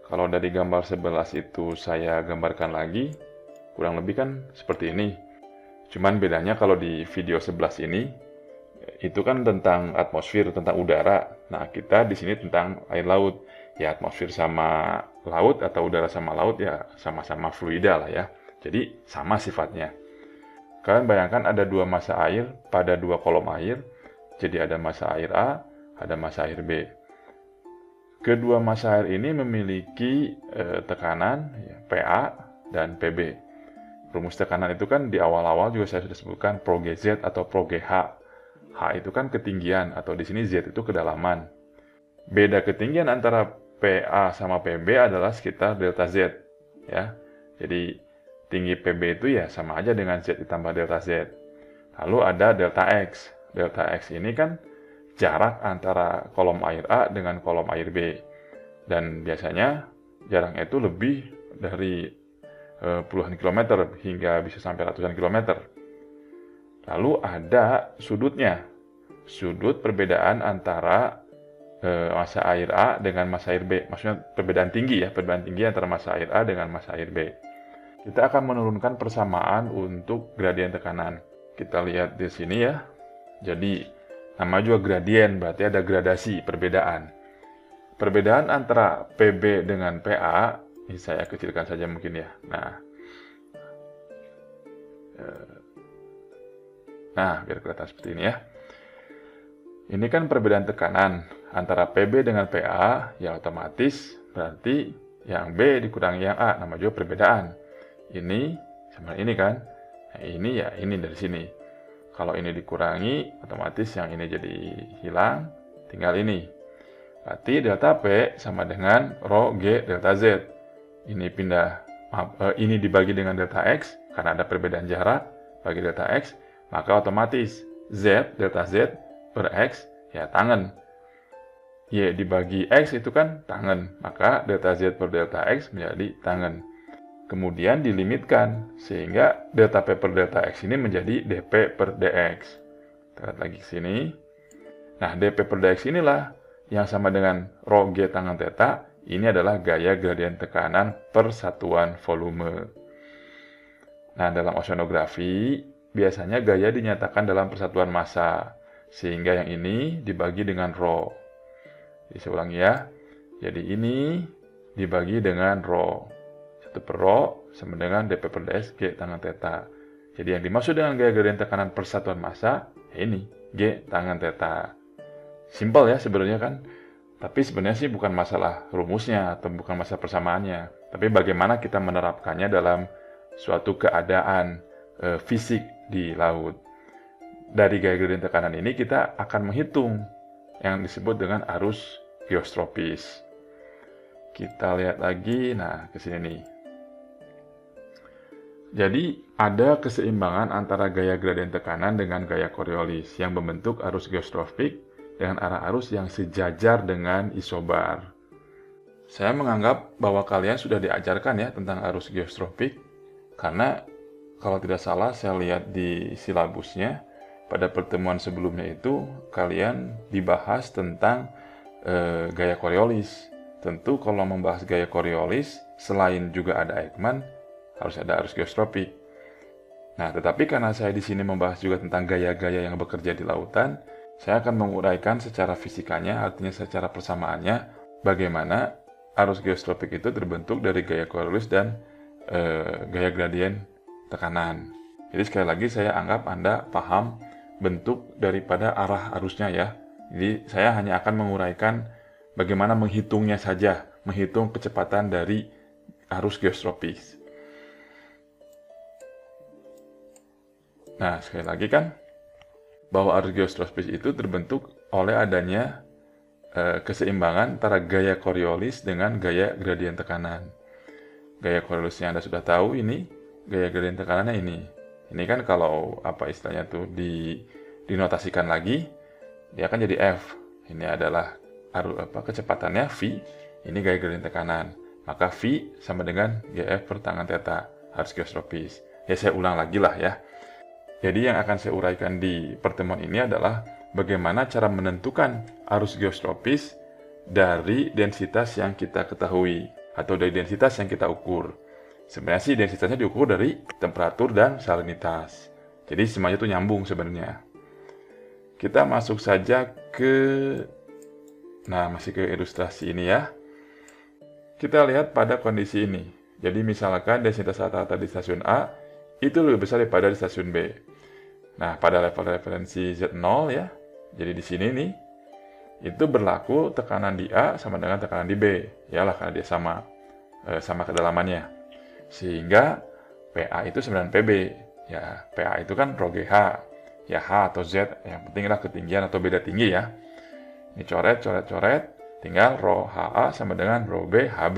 Kalau dari gambar 11 itu saya gambarkan lagi, kurang lebih kan seperti ini. Cuman bedanya kalau di video 11 ini, itu kan tentang atmosfer, tentang udara. Nah, kita di sini tentang air laut. Ya, atmosfer sama laut atau udara sama laut ya sama-sama fluida lah ya. Jadi sama sifatnya. Kalian bayangkan ada dua massa air pada dua kolom air. Jadi ada massa air A, ada massa air B. Kedua massa air ini memiliki tekanan ya, PA dan PB. Rumus tekanan itu kan di awal-awal juga saya sudah sebutkan Pro GZ atau Pro GH. H itu kan ketinggian atau di sini Z itu kedalaman. Beda ketinggian antara PA sama PB adalah sekitar delta Z ya. Jadi tinggi PB itu ya sama aja dengan Z ditambah delta Z. Lalu ada delta X. Delta X ini kan jarak antara kolom air A dengan kolom air B. Dan biasanya jaraknya itu lebih dari puluhan kilometer hingga bisa sampai ratusan kilometer. Lalu ada sudutnya. Sudut perbedaan antara massa air A dengan massa air B. Maksudnya perbedaan tinggi ya, perbedaan tinggi antara massa air A dengan massa air B. Kita akan menurunkan persamaan untuk gradien tekanan. Kita lihat di sini ya. Jadi nama juga gradien, berarti ada gradasi, perbedaan. Perbedaan antara PB dengan PA, ini saya kecilkan saja mungkin ya. Nah, biar kelihatan seperti ini ya. Ini kan perbedaan tekanan antara PB dengan PA, ya otomatis berarti yang B dikurangi yang A, nama juga perbedaan. Ini sama ini kan. Nah, ini ya ini dari sini. Kalau ini dikurangi, otomatis yang ini jadi hilang, tinggal ini. Berarti delta P sama dengan rho G delta Z. Ini ini dibagi dengan delta X, karena ada perbedaan jarak, bagi delta X, maka otomatis Z, delta Z per X, ya tangan. Y dibagi X itu kan tangan, maka delta Z per delta X menjadi tangan. Kemudian dilimitkan, sehingga delta P per delta X ini menjadi dP per dx. Kita lihat lagi ke sini. Nah, dP per dx inilah yang sama dengan rho G tangan theta. Ini adalah gaya gradien tekanan per satuan volume. Nah, dalam oceanografi, biasanya gaya dinyatakan dalam persatuan massa, sehingga yang ini dibagi dengan rho. Jadi saya ulangi ya. Jadi ini dibagi dengan rho. 1 per rho sama dengan dP per dx G tangan theta. Jadi yang dimaksud dengan gaya gradien tekanan per satuan massa, ya ini, G tangan theta. Simpel ya sebenarnya kan. Tapi sebenarnya sih bukan masalah rumusnya atau bukan masalah persamaannya. Tapi bagaimana kita menerapkannya dalam suatu keadaan fisik di laut. Dari gaya gradien tekanan ini kita akan menghitung yang disebut dengan arus geostropis. Kita lihat lagi, nah ke sini nih. Jadi ada keseimbangan antara gaya gradien tekanan dengan gaya Coriolis yang membentuk arus geostropik dengan arah arus yang sejajar dengan isobar. Saya menganggap bahwa kalian sudah diajarkan ya tentang arus geostropik, karena kalau tidak salah saya lihat di silabusnya, pada pertemuan sebelumnya itu kalian dibahas tentang gaya Coriolis. Tentu kalau membahas gaya Coriolis, selain juga ada Ekman, harus ada arus geostropik. Nah, tetapi karena saya di sini membahas juga tentang gaya-gaya yang bekerja di lautan, saya akan menguraikan secara fisikanya, artinya secara persamaannya, bagaimana arus geostropik itu terbentuk dari gaya Coriolis dan gaya gradien tekanan. Jadi sekali lagi saya anggap Anda paham bentuk daripada arah arusnya ya. Jadi saya hanya akan menguraikan bagaimana menghitungnya saja, menghitung kecepatan dari arus geostropis. Nah, sekali lagi kan, bahwa arus geostropis itu terbentuk oleh adanya keseimbangan antara gaya Coriolis dengan gaya gradien tekanan. Gaya Coriolisnya Anda sudah tahu ini, gaya gradien tekanannya ini. Ini kan kalau apa istilahnya tuh dinotasikan lagi, dia akan jadi F. Ini adalah kecepatannya V, ini gaya gradien tekanan. Maka V sama dengan GF per tangan theta, arus geostropis. Ya saya ulang lagi lah ya. Jadi yang akan saya uraikan di pertemuan ini adalah bagaimana cara menentukan arus geostropis dari densitas yang kita ketahui. atau dari densitas yang kita ukur. Sebenarnya sih densitasnya diukur dari temperatur dan salinitas. Jadi semuanya itu nyambung sebenarnya. Kita masuk saja masih ke ilustrasi ini ya. Kita lihat pada kondisi ini. Jadi misalkan densitas rata-rata di stasiun A itu lebih besar daripada di stasiun B. Nah, pada level referensi Z0 ya. Jadi di sini nih, itu berlaku tekanan di A sama dengan tekanan di B. Yalah, karena dia sama kedalamannya. Sehingga PA itu 9 PB. Ya, PA itu kan rho GH. Ya, H atau Z. Yang penting adalah ketinggian atau beda tinggi ya. Ini coret. Tinggal rho HA sama dengan rho B HB.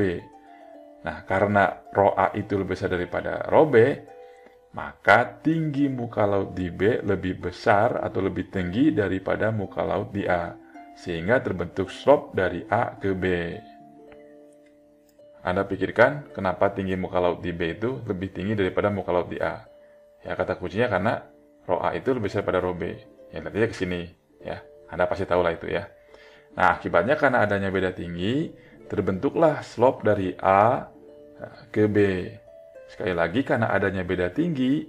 Nah, karena rho A itu lebih besar daripada rho B, maka tinggi muka laut di B lebih besar atau lebih tinggi daripada muka laut di A. Sehingga terbentuk slope dari A ke B. Anda pikirkan kenapa tinggi muka laut di B itu lebih tinggi daripada muka laut di A? Ya, kata kuncinya karena rho A itu lebih besar daripada rho B. Ya, nantinya ke sini. Ya, Anda pasti tahu lah itu ya. Nah, akibatnya karena adanya beda tinggi, terbentuklah slope dari A ke B. Sekali lagi, karena adanya beda tinggi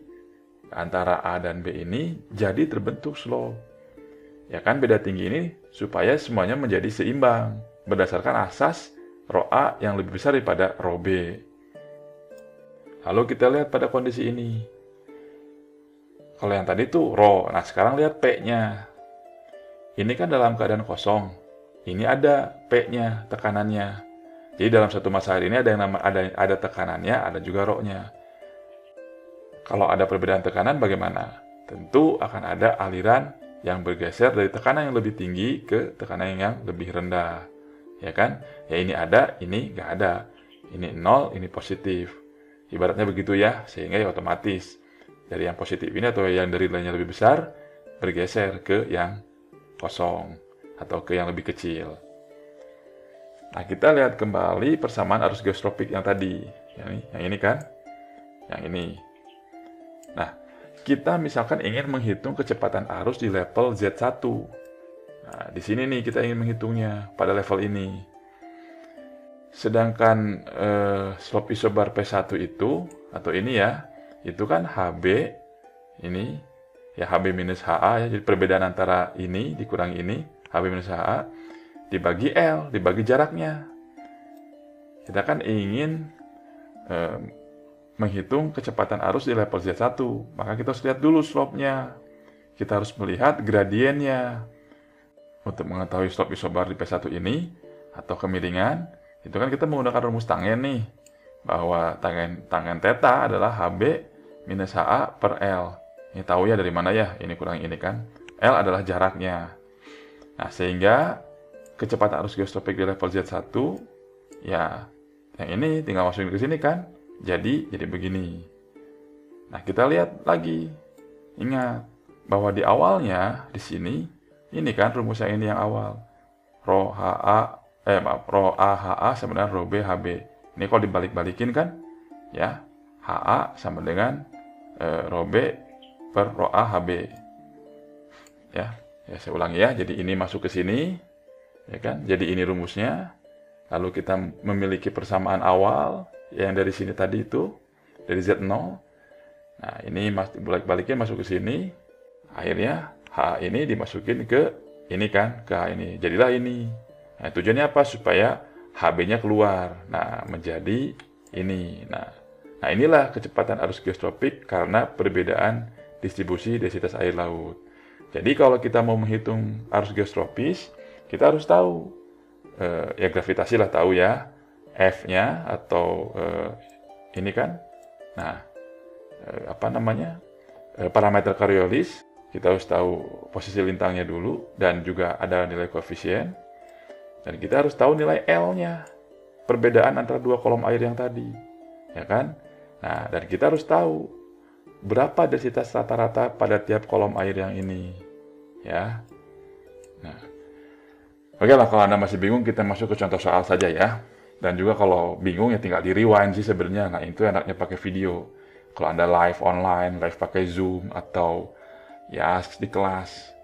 antara A dan B ini, jadi terbentuk slope. Ya kan, beda tinggi ini supaya semuanya menjadi seimbang, berdasarkan asas rho A yang lebih besar daripada rho B. Lalu kita lihat pada kondisi ini. Kalau yang tadi itu rho, nah sekarang lihat P-nya. Ini kan dalam keadaan kosong. Ini ada P-nya, tekanannya. Jadi dalam satu masa air ini ada tekanannya, ada juga rho-nya. Kalau ada perbedaan tekanan bagaimana? Tentu akan ada aliran yang bergeser dari tekanan yang lebih tinggi ke tekanan yang lebih rendah. Ya kan? Ya ini ada, ini nggak ada. Ini 0, ini positif. Ibaratnya begitu ya, sehingga ya otomatis dari yang positif ini atau yang dari nilainya lebih besar bergeser ke yang kosong atau ke yang lebih kecil. Nah, kita lihat kembali persamaan arus geostropik yang tadi. Yang ini kan? Yang ini. Nah, kita misalkan ingin menghitung kecepatan arus di level Z1. Nah, di sini nih kita ingin menghitungnya pada level ini. Sedangkan slope isobar P1 itu, atau ini ya, itu kan HB, ini, ya HB minus HA, ya, jadi perbedaan antara ini dikurangi ini, HB minus HA, dibagi L, dibagi jaraknya. Kita kan ingin menghitung kecepatan arus di level Z1, maka kita harus lihat dulu slope-nya. Kita harus melihat gradiennya. Untuk mengetahui slope isobar di P1 ini, atau kemiringan, itu kan kita menggunakan rumus tangen nih, bahwa tangen theta adalah HB minus HA per L. Ini tahu ya dari mana ya, ini kurang ini kan. L adalah jaraknya. Nah, sehingga kecepatan arus geostropik di level Z1, ya, yang ini tinggal masukin ke sini kan, jadi begini. Nah, kita lihat lagi. Ingat bahwa di awalnya di sini ini kan rumusnya ini yang awal. Rho A HA sama dengan rho B HB. Ini kalau dibalik-balikin kan, ya, HA sama dengan rho B per rho A HB. Ya, saya ulangi ya. Jadi ini masuk ke sini, ya kan? Jadi ini rumusnya. Lalu kita memiliki persamaan awal yang dari sini tadi itu, dari Z0. Nah, ini balik-baliknya masuk ke sini. Akhirnya H ini dimasukin ke ini kan, ke H ini. Jadilah ini. Nah, tujuannya apa? Supaya HB-nya keluar. Nah, menjadi ini. Nah, inilah kecepatan arus geostropik karena perbedaan distribusi densitas air laut. Jadi kalau kita mau menghitung arus geostropis, kita harus tahu ya gravitasi lah tahu ya, F-nya atau ini kan. Nah, parameter Coriolis, kita harus tahu posisi lintangnya dulu dan juga ada nilai koefisien. Dan kita harus tahu nilai L-nya, perbedaan antara dua kolom air yang tadi, ya kan? Nah, dan kita harus tahu berapa densitas rata-rata pada tiap kolom air yang ini, ya. Nah, oke lah, kalau Anda masih bingung, kita masuk ke contoh soal saja ya. Dan juga kalau bingung ya tinggal di rewind sih sebenarnya. Nah, itu enaknya pakai video. Kalau Anda live online, live pakai Zoom, atau ya di kelas,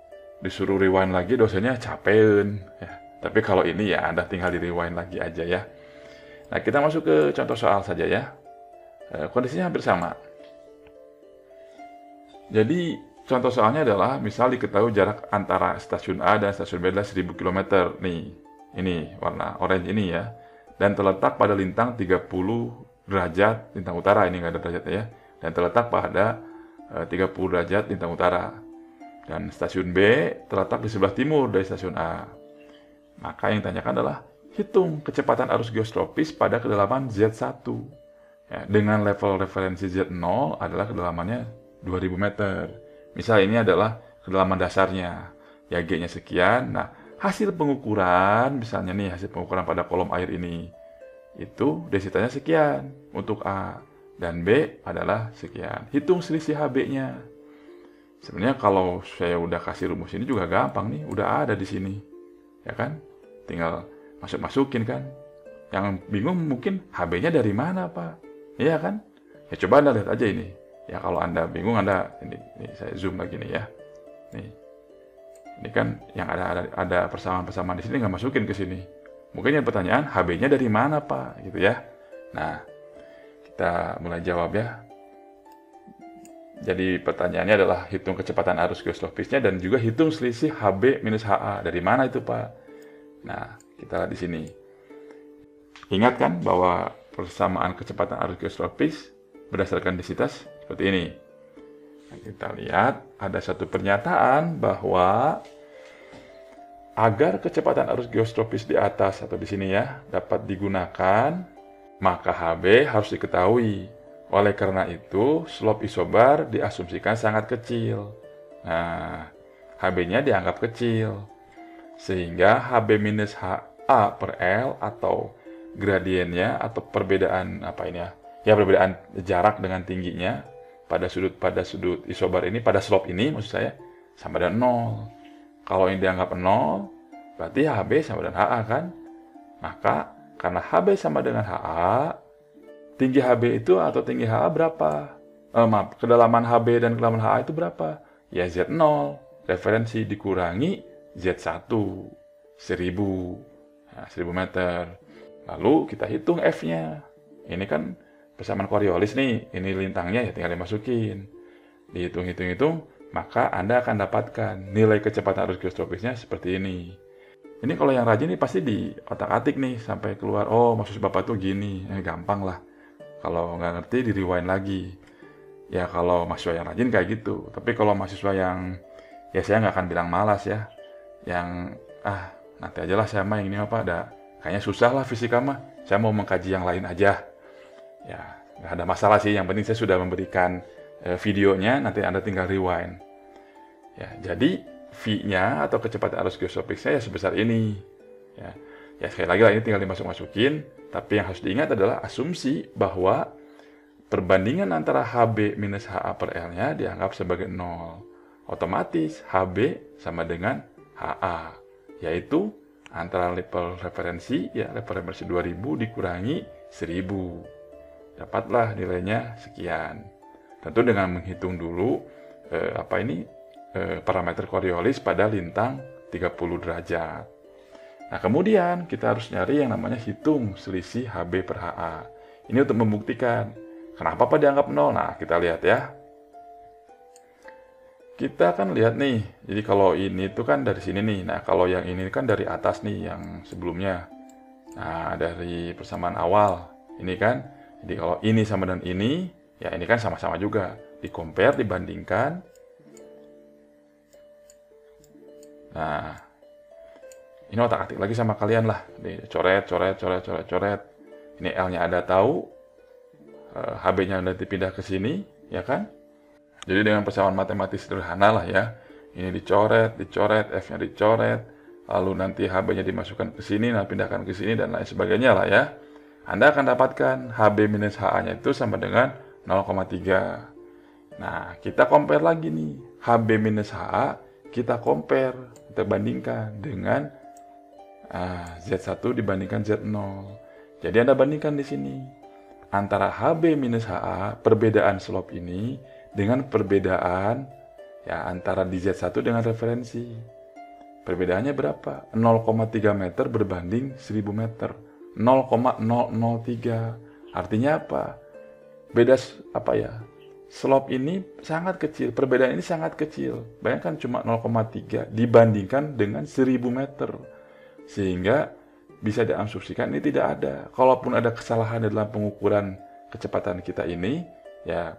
disuruh rewind lagi dosennya capein. Ya. Tapi kalau ini ya Anda tinggal di rewind lagi aja ya. Nah, kita masuk ke contoh soal saja ya. Kondisinya hampir sama. Jadi, contoh soalnya adalah, misal diketahui jarak antara stasiun A dan stasiun B adalah 1000 km. Nih, ini warna orange ini ya. Dan terletak pada lintang 30 derajat lintang utara. Ini nggak ada derajatnya ya. Dan terletak pada 30 derajat lintang utara. Dan stasiun B terletak di sebelah timur dari stasiun A. Maka yang ditanyakan adalah, hitung kecepatan arus geostropis pada kedalaman Z1. Ya, dengan level referensi Z0 adalah kedalamannya 2000 meter. Misal ini adalah kedalaman dasarnya. Ya, G-nya sekian. Nah, hasil pengukuran, misalnya nih hasil pengukuran pada kolom air ini, itu densitanya sekian untuk A. Dan B adalah sekian. Hitung selisih HB-nya. Sebenarnya kalau saya udah kasih rumus ini juga gampang nih. Udah ada di sini. Ya kan? Tinggal masukin kan. Yang bingung mungkin HB-nya dari mana, Pak? Iya kan? Ya coba Anda lihat aja ini. Ya kalau Anda bingung, Anda ini saya zoom lagi nih ya. Nih. Ini kan yang ada persamaan-persamaan di sini nggak masukin ke sini. Mungkin yang pertanyaan HB-nya dari mana, Pak? Gitu ya. Nah, kita mulai jawab ya. Jadi pertanyaannya adalah hitung kecepatan arus geostropisnya dan juga hitung selisih HB minus HA. Dari mana itu, Pak? Nah, kita lihat di sini. Ingat kan bahwa persamaan kecepatan arus geostropis berdasarkan densitas seperti ini. Nah, kita lihat ada satu pernyataan bahwa agar kecepatan arus geostropis di atas atau di sini ya dapat digunakan, maka HB harus diketahui. Oleh karena itu, slope isobar diasumsikan sangat kecil. Nah, HB-nya dianggap kecil. Sehingga HB minus HA per L atau gradiennya atau perbedaan apa ini ya? Ya, perbedaan jarak dengan tingginya pada sudut isobar ini, pada slope ini maksud saya, sama dengan 0. Kalau ini dianggap 0, berarti HB sama dengan HA kan? Maka karena HB sama dengan HA, tinggi HB itu atau tinggi HA berapa? Kedalaman HB dan kedalaman HA itu berapa? Ya Z0, referensi dikurangi Z1, 1000. Nah, 1000 meter. Lalu kita hitung F-nya. Ini kan persamaan Coriolis nih. Ini lintangnya ya tinggal dimasukin. Dihitung-hitung, maka Anda akan dapatkan nilai kecepatan arus geostropisnya seperti ini. Ini kalau yang rajin nih pasti di otak-atik nih sampai keluar, oh maksud Bapak tuh gini. Gampang lah. Kalau nggak ngerti, di rewind lagi. Ya kalau mahasiswa yang rajin kayak gitu. Tapi kalau mahasiswa yang, ya saya nggak akan bilang malas ya. Yang, nanti aja lah saya mah yang ini apa, kayaknya susah lah fisika mah. Saya mau mengkaji yang lain aja. Ya, nggak ada masalah sih. Yang penting saya sudah memberikan videonya, nanti Anda tinggal rewind. Ya, jadi V-nya atau kecepatan arus geostropisnya ya sebesar ini. Ya sekali lagi lah ini tinggal dimasukin. Tapi yang harus diingat adalah asumsi bahwa perbandingan antara HB minus HA per L-nya dianggap sebagai 0. Otomatis HB sama dengan HA, yaitu antara level referensi, ya level referensi 2000 dikurangi 1000. Dapatlah nilainya sekian. Tentu dengan menghitung dulu parameter Coriolis pada lintang 30 derajat. Nah, kemudian kita harus nyari yang namanya hitung selisih HB per HA. Ini untuk membuktikan kenapa Pak dianggap 0. Nah, kita lihat ya. Kita kan lihat nih, jadi kalau ini tuh kan dari sini nih. Nah, kalau yang ini kan dari atas nih, yang sebelumnya. Nah, dari persamaan awal. Ini kan, jadi kalau ini sama dengan ini, ya ini kan sama-sama juga. Di-compare, dibandingkan. Nah, ini otak-atik lagi sama kalian lah. Coret. Ini L-nya Anda tahu, HB-nya Anda dipindah ke sini, ya kan? Jadi dengan persamaan matematis sederhana lah ya. Ini dicoret, F-nya dicoret, lalu nanti HB-nya dimasukkan ke sini, nah pindahkan ke sini dan lain sebagainya lah ya. Anda akan dapatkan HB minus HA-nya itu sama dengan 0,3. Nah, kita compare lagi nih. HB minus HA, kita compare, kita bandingkan dengan Z1 dibandingkan Z0. Jadi Anda bandingkan di sini. Antara HB minus HA, perbedaan slope ini, dengan perbedaan ya antara di Z1 dengan referensi. Perbedaannya berapa? 0,3 meter berbanding 1000 meter. 0,003. Artinya apa? Beda slope ini sangat kecil, perbedaan ini sangat kecil. Bayangkan cuma 0,3 dibandingkan dengan 1000 meter. Sehingga bisa diasumsikan ini tidak ada. Kalaupun ada kesalahan dalam pengukuran kecepatan kita ini, ya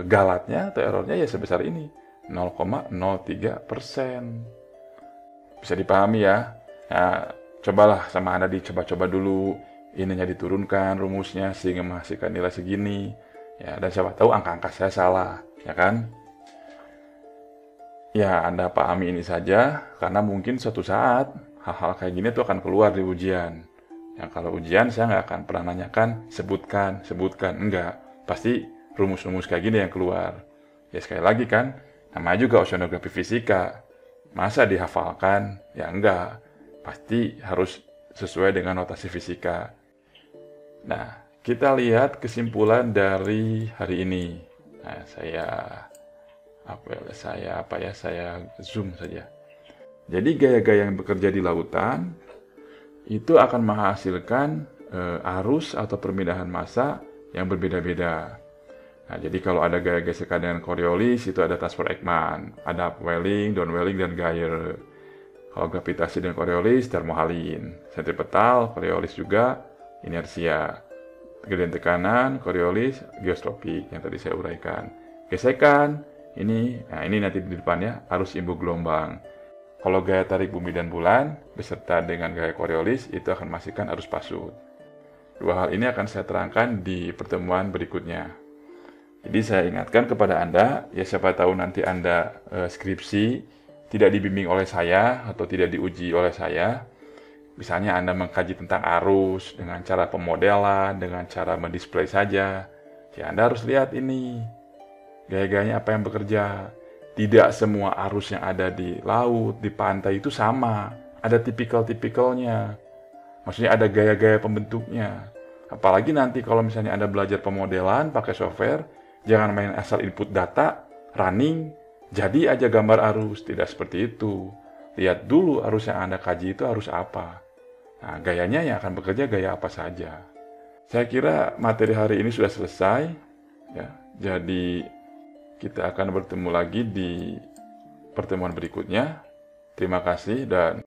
galatnya atau errornya ya sebesar ini, 0,03%. Bisa dipahami ya? Nah, cobalah sama Anda dicoba-coba dulu, ininya diturunkan rumusnya sehingga menghasilkan nilai segini. Ya, dan siapa tahu angka-angka saya salah, ya kan? Ya, Anda pahami ini saja, karena mungkin suatu saat hal-hal kayak gini tuh akan keluar di ujian. Ya, kalau ujian saya nggak akan pernah nanyakan, sebutkan, enggak. Pasti rumus-rumus kayak gini yang keluar. Ya, sekali lagi kan, namanya juga oceanografi fisika. Masa dihafalkan? Ya, enggak. Pasti harus sesuai dengan notasi fisika. Nah, kita lihat kesimpulan dari hari ini. Nah, saya zoom saja. Jadi gaya-gaya yang bekerja di lautan itu akan menghasilkan arus atau perpindahan massa yang berbeda-beda. Nah, jadi kalau ada gaya gesekan dengan Coriolis itu ada transfer Ekman, ada upwelling, downwelling, dan gyre. Kalau gravitasi dengan Coriolis, thermohaline. Sentripetal, Coriolis juga, inersia. Gradien tekanan, Coriolis, geostropik yang tadi saya uraikan. Gesekan, ini nanti di depannya arus imbu gelombang. Kalau gaya tarik bumi dan bulan beserta dengan gaya Coriolis itu akan menghasilkan arus pasut. Dua hal ini akan saya terangkan di pertemuan berikutnya. Jadi saya ingatkan kepada Anda, ya siapa tahu nanti Anda skripsi tidak dibimbing oleh saya atau tidak diuji oleh saya. Misalnya Anda mengkaji tentang arus dengan cara pemodelan, dengan cara mendisplay saja. Ya Anda harus lihat ini, gaya-gayanya apa yang bekerja. Tidak semua arus yang ada di laut, di pantai itu sama. Ada tipikal-tipikalnya. Maksudnya ada gaya-gaya pembentuknya. Apalagi nanti kalau misalnya Anda belajar pemodelan pakai software, jangan main asal input data, running, jadi aja gambar arus. Tidak seperti itu. Lihat dulu arus yang Anda kaji itu arus apa. Nah, gayanya yang akan bekerja gaya apa saja. Saya kira materi hari ini sudah selesai. Ya, jadi kita akan bertemu lagi di pertemuan berikutnya. Terima kasih dan